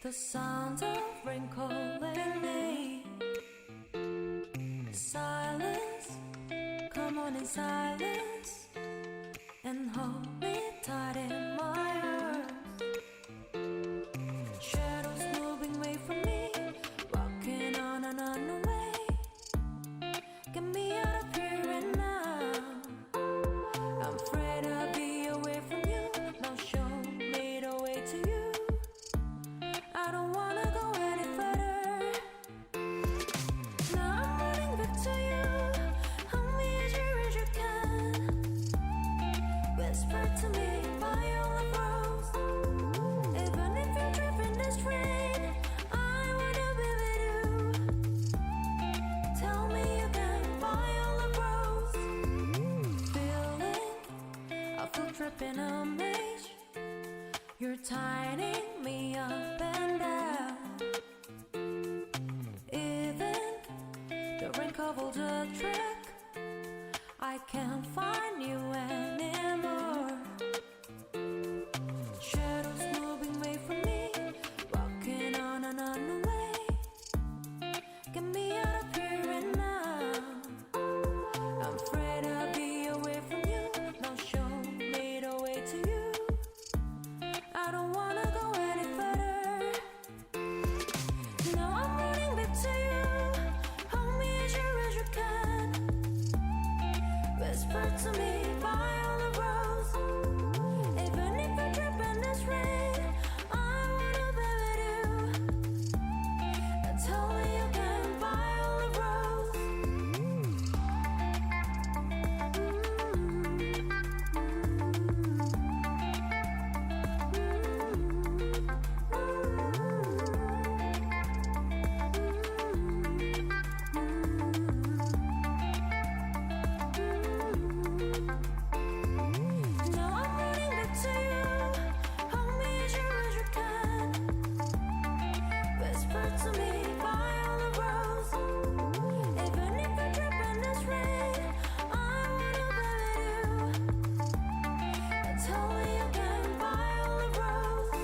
The sound of rain calling me. Silence, come on in silence, and hold me tight in my arms. Shadows moving away from me, walking on and on away. Get me out of here right now. I'm afraid I'll be away from you. Now show me the way to you. I don't wanna go any further. Now I'm running back to you. Hold me as you can. Whisper to me by all the roads. Even if you're driving this train, I wanna be with you. Tell me again by all the roads. Feeling, I feel tripping on maze. You're tightening me up and down. Even the rain covered the track, I can't find you anymore. Shadows moving away from me, walking on and on away. Get me out of here right now. I'm afraid I'll be away from you. Now show me the way to you. I don't wanna go any further. Now I'm running back to you. Hold me as you can. Whisper to me by all the roads. Even if I trip in this rain, I wanna be with you. Tell me again by all the roads. Now I'm running back to you. Hold me as you can. Whisper to me by all the roads. Even if I trip in this rain, I wanna be with you. Tell me again by all the roads.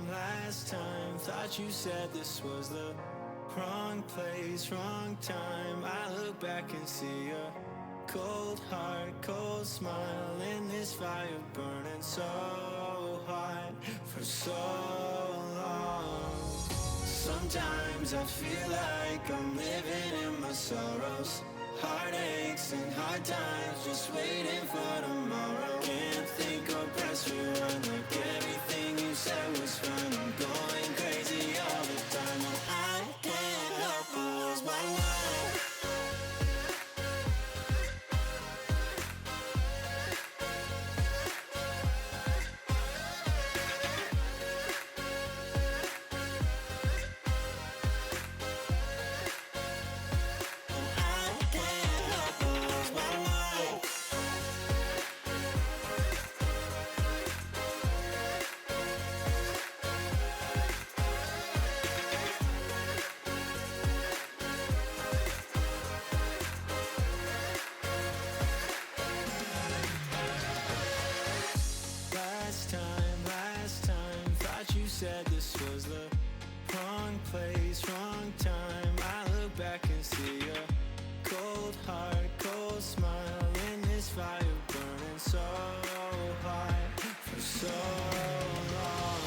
Last time, thought you said this was the wrong place, wrong time. I look back and see a cold heart, cold smile in this fire burning so hot for so long. Sometimes I feel like I'm living in my sorrows, heartaches and hard times, just waiting for tomorrow. Can't think or press rewind, like everything you said was fine. I'm going crazy all the time, and I can't help but lose my mind. Last time, thought you said this was the wrong place, wrong time. I look back and see a cold heart, cold smile in this fire burning so hot for so long.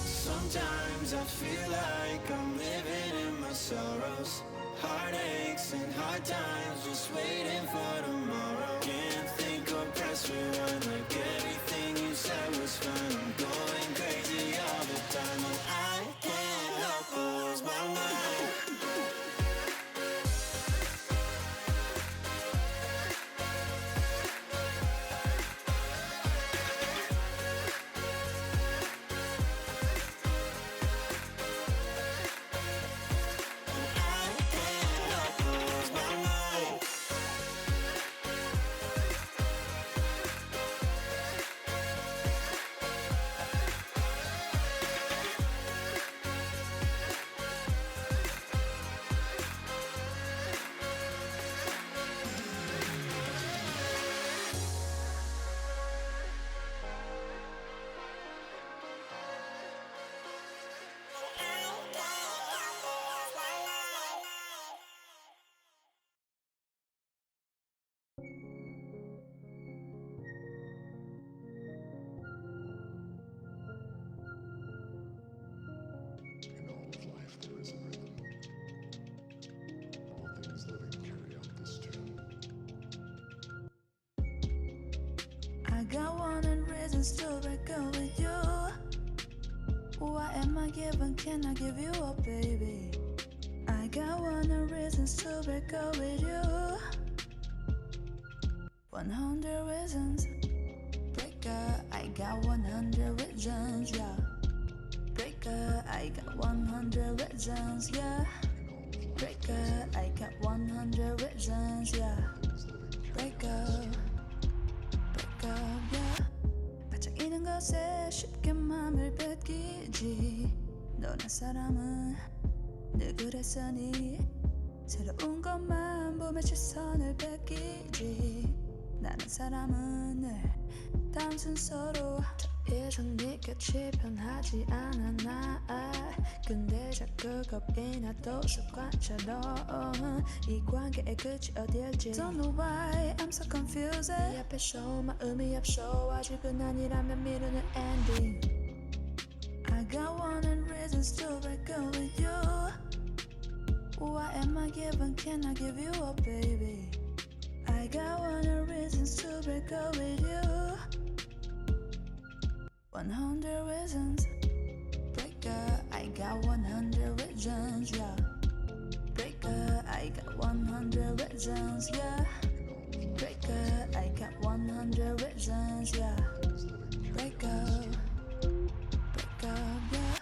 Sometimes I feel like I'm living in my sorrows, heartaches and hard times, just waiting for tomorrow. Can't think or press rewind, like everything you said was fine. I'm going crazy all the time, and I can't help but lose my mind. I can't help but lose my mind. got 100 reasons to break up with you. What am I giving? Can I give you up, baby? I got 100 reasons to break up with you. 100 reasons. Breaker, I got 100 reasons, yeah. Breaker, I got 100 reasons, yeah. Breaker, I got 100 reasons, yeah. Breaker, breaker, yeah. 반짝이는 것에 쉽게 맘을 뺏기지. 너란 사람은 늘 그랬으니 새로운 것만 보며 최선을 뺏기지. 나는 사람은 늘 다음 순서로 더 이상 네 곁이 편하지 않아 나. 근데 자꾸 겁이 나도 습관처럼 이 관계의 끝이 어딜지 Don't know why I'm so confused. 네 앞에서 마음이 앞서 아직은 아니라면 미루는 ending. I got 100 reasons to break up with you. What am I giving? Can I give you up, baby? I got 100 reasons to break up with you. 100 reasons. Breaker, I got 100 reasons, yeah. Breaker, I got 100 reasons, yeah. Breaker, I got 100 reasons, yeah. Breaker, breaker, yeah.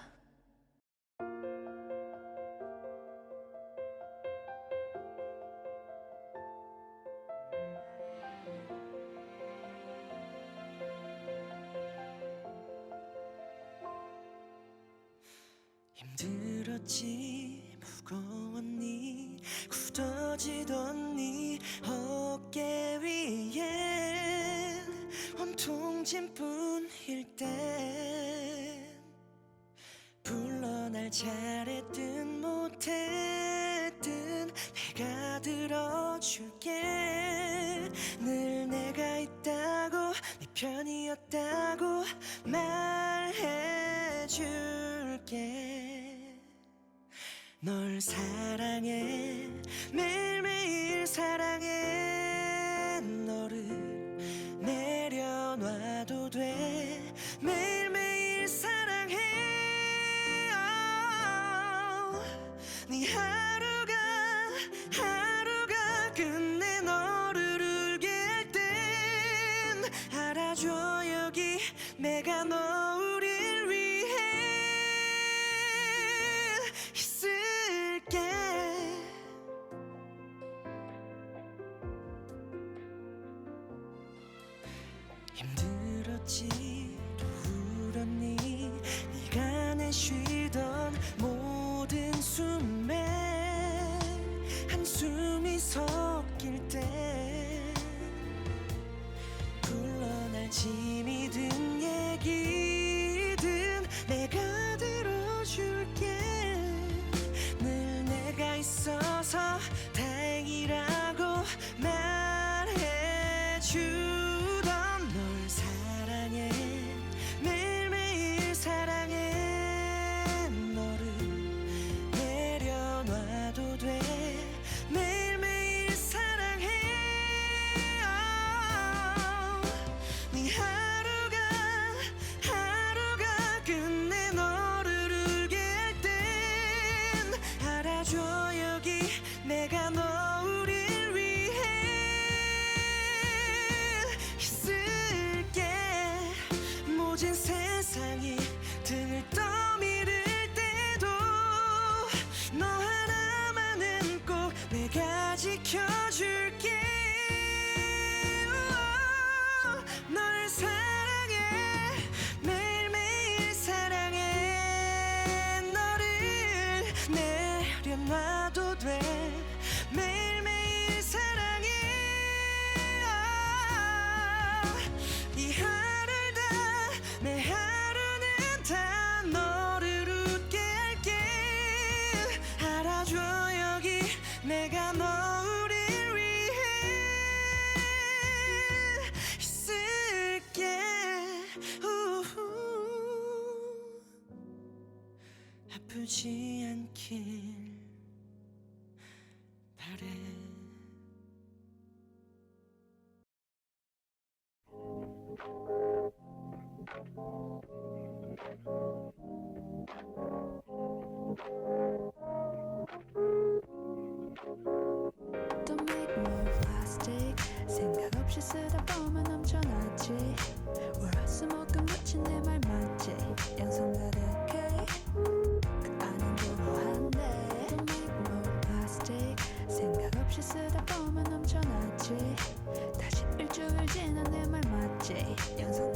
힘들었지 무거웠니 굳어지던 네 어깨 위엔 온통 짐뿐일 땐 불러 날 잘했든 못했든 내가 들어줄게. 늘 내가 있다고 네 편이었다고 말해줄게. 널 사랑해 매일매일 사랑해. 너를 내려놔도 돼 매일매일 사랑해. 네 하루가 끝내 너를 울게 할 땐 알아줘 여기 내가 너를 위해 있을게. 힘들었지 또 울었니 네가 내쉬던 모든 숨에 한숨이 섞일 때 불러 날 짐이든 얘기든 내가 들어줄게. 늘 내가 있어서 다행이라고 말해주던 널 사랑해 매일매일 사랑해. 너를 내려놔도 돼 매일매일 사랑해. 네 하루가 끝내 너를 울게 할 땐 알아줘 여기 내가 너를 위해 있을게. 모진 세상이 등을 떠밀을 때도 너 하나만은 꼭 내가 지켜줄게. 널 사랑해 매일매일 사랑해. 너를 내려놔도 돼 매일매일 사랑해. 이 하루를 다 내 하루는 다 너를 웃게 할게. 알아줘 여기 내가 너를 위해 있을게. 아프지 않길 바래. 마치 내 말 맞지 양손 가득해 그 안은 도로한데 Don't make more plastic 생각 없이 쓰다 보면 넘쳐나지 다시 일주일 지난 내 말 맞지 양손